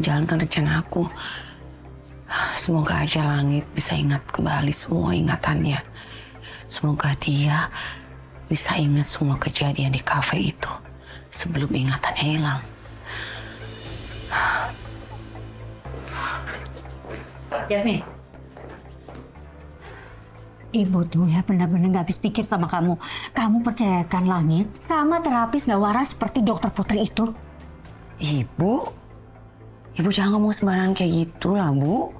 menjalankan rencana aku. Semoga aja Langit bisa ingat kembali semua ingatannya. Semoga dia bisa ingat semua kejadian di kafe itu sebelum ingatannya hilang. Yasmin. Ibu tuh ya benar-benar gak habis pikir sama kamu. Kamu percayakan Langit sama terapis gak waras seperti dokter Putri itu. Ibu jangan ngomong sembarangan kayak gitu lah, Bu.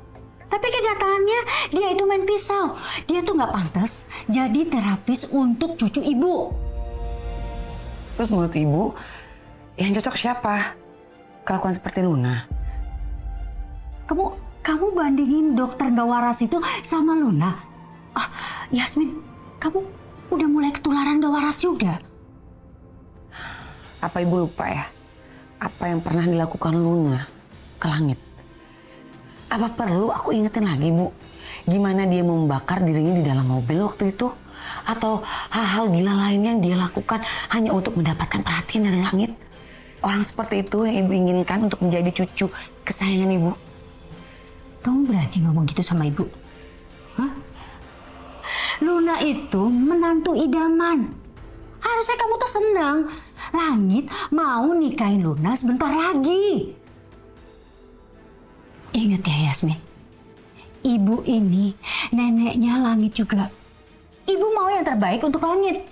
Tapi kenyataannya dia itu main pisau. Dia tuh gak pantas jadi terapis untuk cucu ibu. Terus menurut Ibu, yang cocok siapa? Kelakuan seperti Luna? Kamu bandingin dokter gak waras itu sama Luna? Yasmin, kamu udah mulai ketularan gak waras juga. Apa Ibu lupa ya? Apa yang pernah dilakukan Luna ke Langit? Apa perlu aku ingetin lagi, Bu? Gimana dia membakar dirinya di dalam mobil waktu itu? Atau hal-hal gila lainnya yang dia lakukan hanya untuk mendapatkan perhatian dari Langit? Orang seperti itu yang Ibu inginkan untuk menjadi cucu kesayangan Ibu. Kamu berani ngomong gitu sama ibu? Hah? Luna itu menantu idaman. Harusnya kamu tuh senang. Langit mau nikahin Luna sebentar lagi. Ingat ya Yasmin, ibu ini neneknya Langit juga. Ibu mau yang terbaik untuk Langit.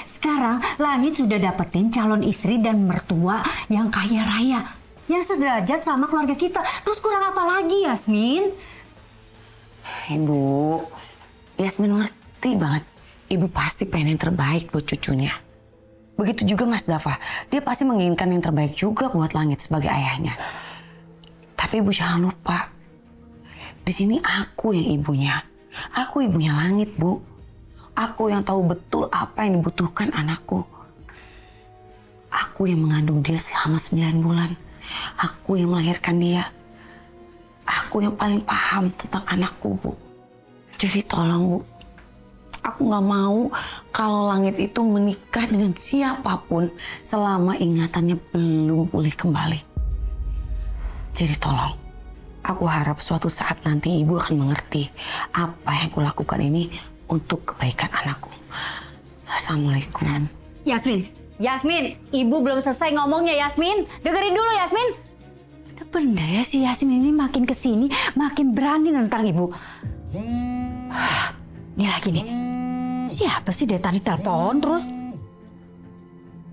Sekarang Langit sudah dapetin calon istri dan mertua yang kaya raya, yang sederajat sama keluarga kita. Terus kurang apa lagi Yasmin? Ibu, Yasmin ngerti banget. Ibu pasti pengen yang terbaik buat cucunya. Begitu juga Mas Dafa. Dia pasti menginginkan yang terbaik juga buat Langit sebagai ayahnya. Tapi Ibu jangan lupa, di sini aku yang ibunya. Aku ibunya Langit, Bu. Aku yang tahu betul apa yang dibutuhkan anakku. Aku yang mengandung dia selama 9 bulan. Aku yang melahirkan dia. Aku yang paling paham tentang anakku, Bu. Jadi tolong, Bu. Aku gak mau kalau Langit itu menikah dengan siapapun selama ingatannya belum pulih kembali. Jadi tolong, aku harap suatu saat nanti Ibu akan mengerti apa yang aku lakukan ini untuk kebaikan anakku. Assalamualaikum. Yasmin, ibu belum selesai ngomongnya Yasmin. Dengerin dulu Yasmin. Ada benda ya si Yasmin ini makin kesini makin berani nentang ibu. Ini lagi nih. Siapa sih dari tadi telepon terus?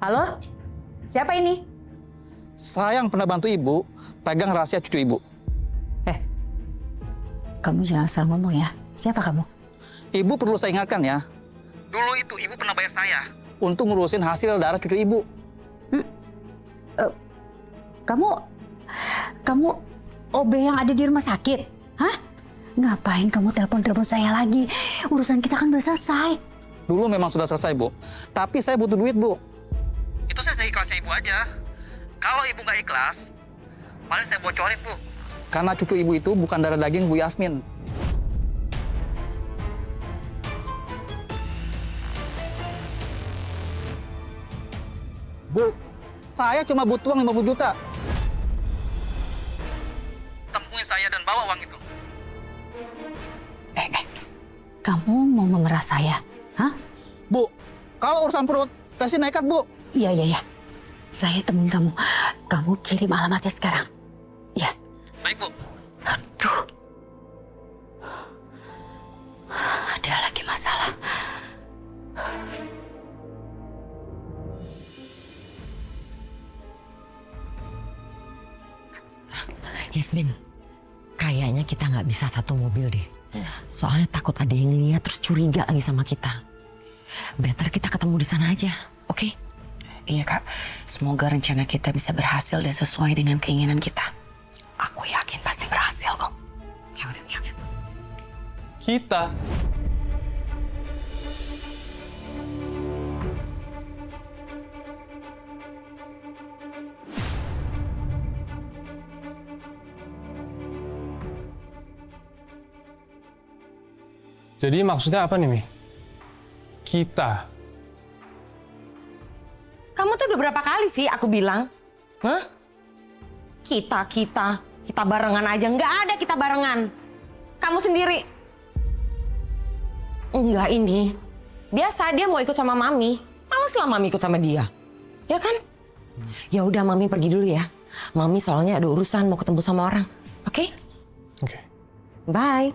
Halo? Siapa ini? Saya yang pernah bantu ibu pegang rahasia cucu ibu. Kamu jangan asal ngomong ya. Siapa kamu? Ibu perlu saya ingatkan ya. Dulu itu ibu pernah bayar saya untuk ngurusin hasil darah cucu ibu. Kamu OB yang ada di rumah sakit? Hah? Ngapain kamu telepon saya lagi? Urusan kita kan udah selesai. Dulu memang sudah selesai, Bu. Tapi saya butuh duit, Bu. Itu saya seikhlasnya ibu aja. Kalau ibu nggak ikhlas, paling saya bocorin, Bu. Karena cucu ibu itu bukan darah daging Bu Yasmin. Bu, saya cuma butuh uang 50 juta. Temuin saya dan bawa uang itu. Kamu mau memerah saya? Hah? Bu, kalau urusan perut, kasih nekat, Bu. Iya. Saya temuin kamu. Kamu kirim alamatnya sekarang. Ya. Baik, Bu. Aduh. Ada lagi masalah. Yasmin, kayaknya kita nggak bisa satu mobil deh. Soalnya takut ada yang lihat terus curiga lagi sama kita. Better kita ketemu di sana aja, oke? Iya, Kak. Semoga rencana kita bisa berhasil dan sesuai dengan keinginan kita. Aku yakin pasti berhasil kok. Ya udah, ya. Kita. Jadi maksudnya apa nih, Mi? Kita. Kamu tuh udah berapa kali sih aku bilang? Hah? Kita. Kita barengan aja. Nggak ada kita barengan. Kamu sendiri. Enggak ini. Biasa dia mau ikut sama Mami. Males lah Mami ikut sama dia. Ya kan? Ya udah Mami pergi dulu ya. Mami soalnya ada urusan mau ketemu sama orang. Oke? Oke. Bye.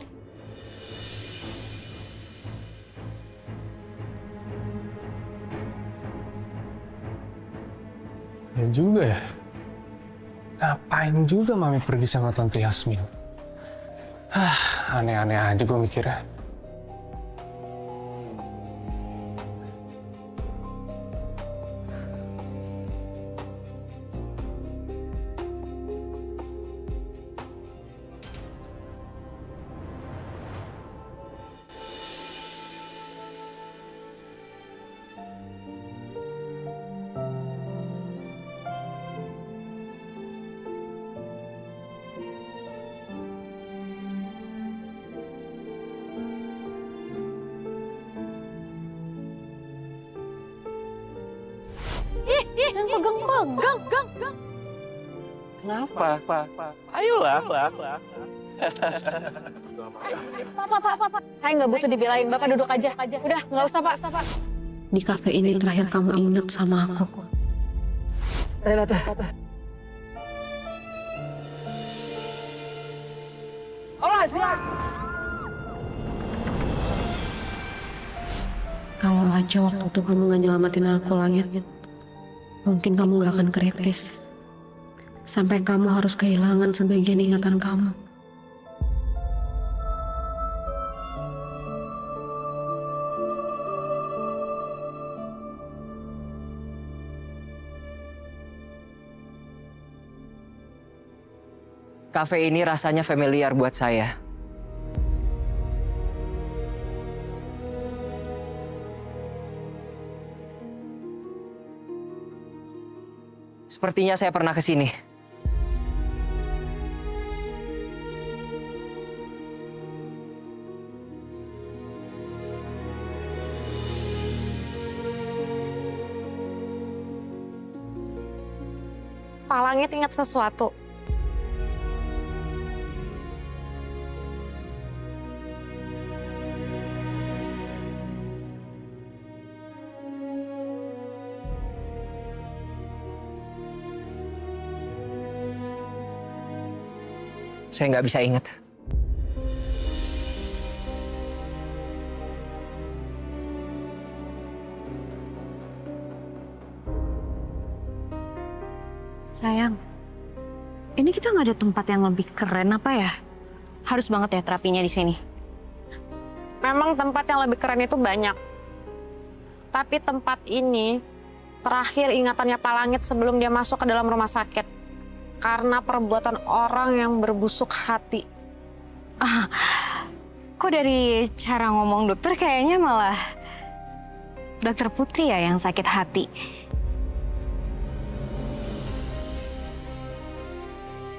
Ya juga ya. Ngapain juga Mami pergi sama Tante Yasmin? Aneh-aneh aja gue mikirnya. Jangan pegang-pegang. Kenapa? Ayolah. Pak. Saya nggak butuh dibelain. Bapak duduk aja. Udah, nggak usah, Pak. Di kafe ini terakhir kamu inget sama aku. Renata. Kalau aja waktu itu kamu gak nyelamatin aku, Langit, mungkin kamu gak akan kritis. Sampai kamu harus kehilangan sebagian ingatan kamu. Kafe ini rasanya familiar buat saya. Sepertinya saya pernah ke sini. Pak Langit ingat sesuatu. Saya nggak bisa ingat. Sayang, ini kita nggak ada tempat yang lebih keren apa ya? Harus banget ya terapinya di sini. Memang tempat yang lebih keren itu banyak. Tapi tempat ini terakhir ingatannya Pak Langit sebelum dia masuk ke dalam rumah sakit. Karena perbuatan orang yang berbusuk hati. Kok dari cara ngomong dokter kayaknya malah Dokter Putri ya yang sakit hati.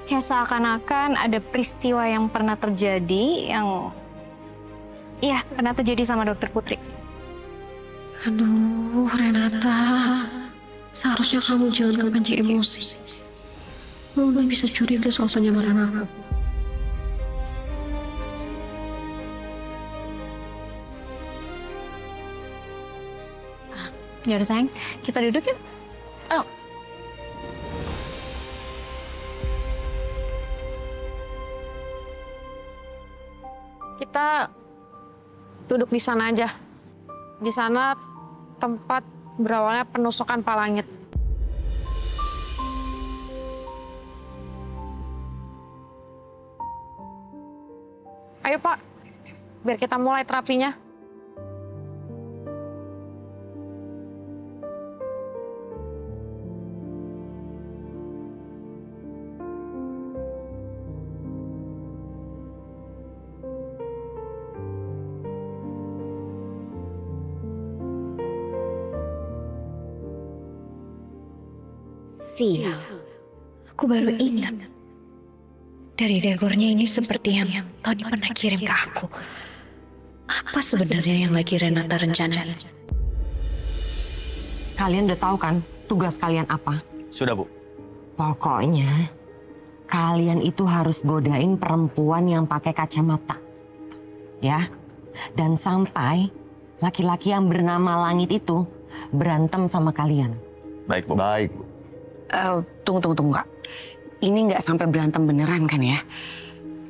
Kayak seakan-akan ada peristiwa yang pernah terjadi yang pernah terjadi sama Dokter Putri. Aduh, Renata. Seharusnya kamu jangan kepancing emosi. Mama bisa curiga soal penyamaran aku. Yaudah sayang, kita duduk yuk. Ayo. Kita duduk di sana aja. Di sana tempat berawalnya penusukan Pak Langit. Ayo Pak, biar kita mulai terapinya. Sial, aku baru ingat. Dari dekornya ini seperti yang Tony pernah kirim ke aku. Apa sebenarnya yang lagi Renata rencanain? Kalian udah tahu kan tugas kalian apa? Sudah, Bu. Pokoknya kalian itu harus godain perempuan yang pakai kacamata. Ya. Dan sampai laki-laki yang bernama Langit itu berantem sama kalian. Baik, Bu. Baik. Tunggu, Kak. Ini nggak sampai berantem beneran kan ya?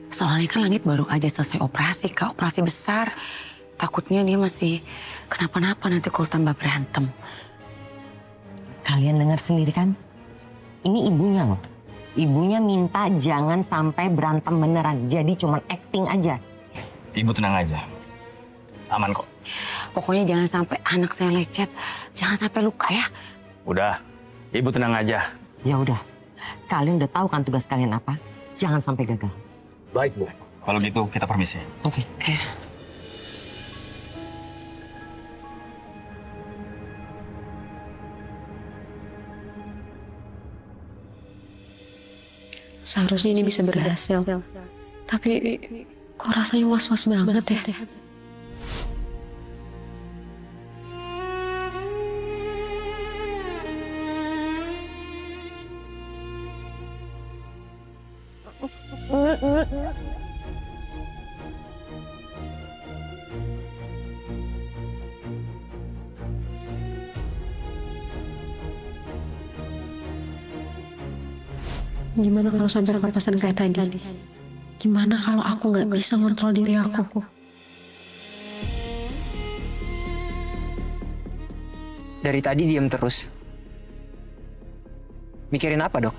Soalnya kan Langit baru aja selesai operasi, Kak. Operasi besar. Takutnya dia masih kenapa-napa nanti kalau tambah berantem. Kalian dengar sendiri kan? Ini ibunya loh. Ibunya minta jangan sampai berantem beneran. Jadi cuman acting aja. Ibu tenang aja. Aman kok. Pokoknya jangan sampai anak saya lecet. Jangan sampai luka ya. Udah, Ibu tenang aja. Ya udah. Kalian udah tahu kan tugas kalian apa? Jangan sampai gagal. Baik, Bu. Kalau gitu kita permisi. Oke. Seharusnya ini bisa berhasil. Tapi kok rasanya was-was banget ya? Gimana kalau sampai papasan kayak tadi? Gimana kalau aku nggak bisa ngontrol diri aku? Dari tadi diam terus. Mikirin apa, Dok?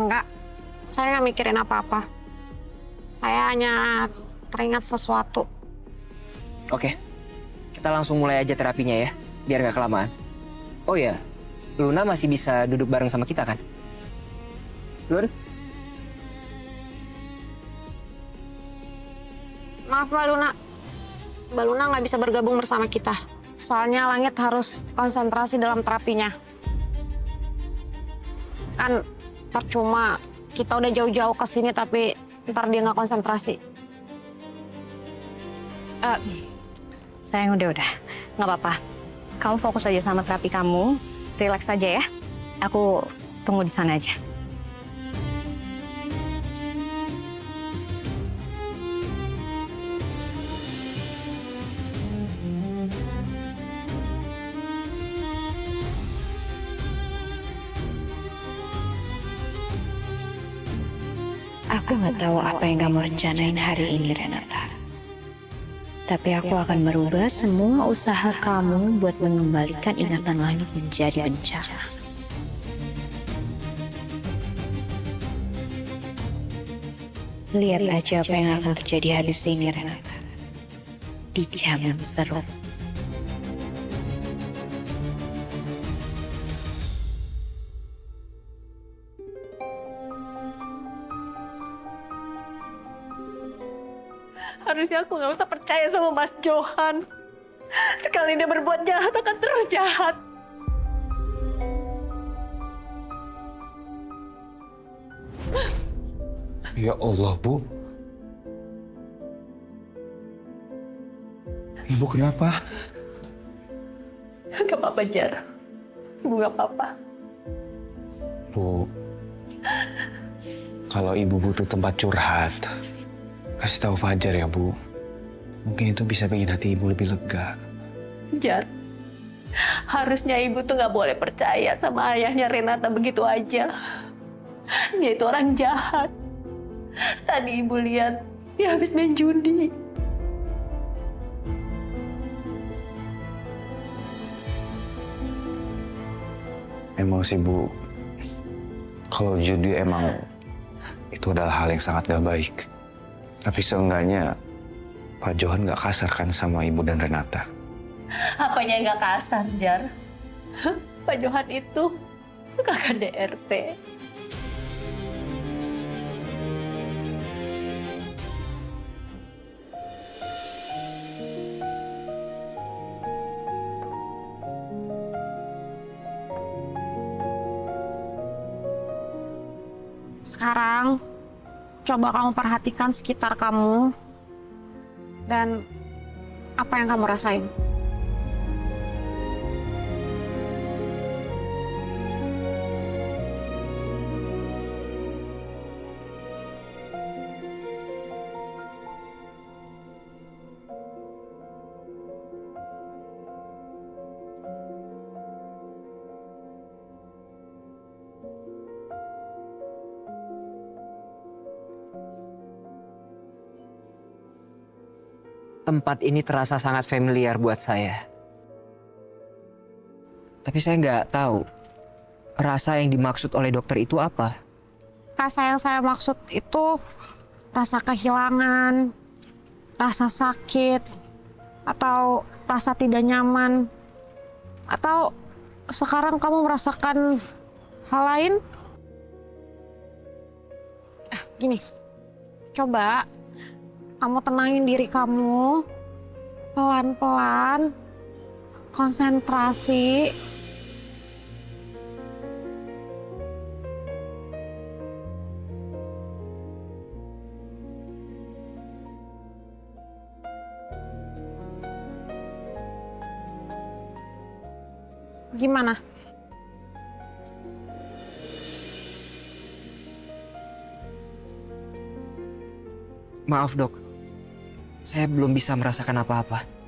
Enggak, saya nggak mikirin apa-apa. Saya hanya teringat sesuatu. Oke, kita langsung mulai aja terapinya ya, biar nggak kelamaan. Oh ya, Luna masih bisa duduk bareng sama kita kan? Lun? Maaf Mbak Luna. Mbak Luna nggak bisa bergabung bersama kita. Soalnya Langit harus konsentrasi dalam terapinya. Kan percuma kita udah jauh-jauh ke sini tapi ntar dia nggak konsentrasi. Sayang udah. Nggak apa-apa. Kamu fokus aja sama terapi kamu. Relax aja ya. Aku tunggu di sana aja. Aku nggak tahu apa yang kamu rencanain hari ini, Renata. Tapi aku akan merubah semua usaha kamu buat mengembalikan ingatan Langit menjadi bencana. Lihat aja apa yang akan terjadi habis ini, Renata. Dijamin seru. Harusnya aku nggak usah percaya sama Mas Johan. Sekali dia berbuat jahat akan terus jahat. Ya Allah, Bu. Ibu kenapa? Gak apa-apa, Jar. Ibu gak apa-apa. Bu, kalau Ibu butuh tempat curhat, kasih tahu Fajar ya, Bu. Mungkin itu bisa bikin hati Ibu lebih lega. Jar, harusnya Ibu tuh gak boleh percaya sama ayahnya Renata begitu aja. Dia itu orang jahat. Tadi Ibu lihat dia habis main judi. Emang sih, Bu, kalau judi emang itu adalah hal yang sangat gak baik. Tapi seenggaknya Pak Johan gak kasar kan sama Ibu dan Renata. Apanya yang gak kasar, Jar? Pak Johan itu suka KDRT. Sekarang, coba kamu perhatikan sekitar kamu dan apa yang kamu rasain. tempat ini terasa sangat familiar buat saya. Tapi saya nggak tahu rasa yang dimaksud oleh dokter itu apa. Rasa yang saya maksud itu rasa kehilangan, rasa sakit, atau rasa tidak nyaman. Atau sekarang kamu merasakan hal lain? Gini, coba kamu tenangin diri kamu, pelan-pelan, konsentrasi. Gimana? Maaf dok, saya belum bisa merasakan apa-apa.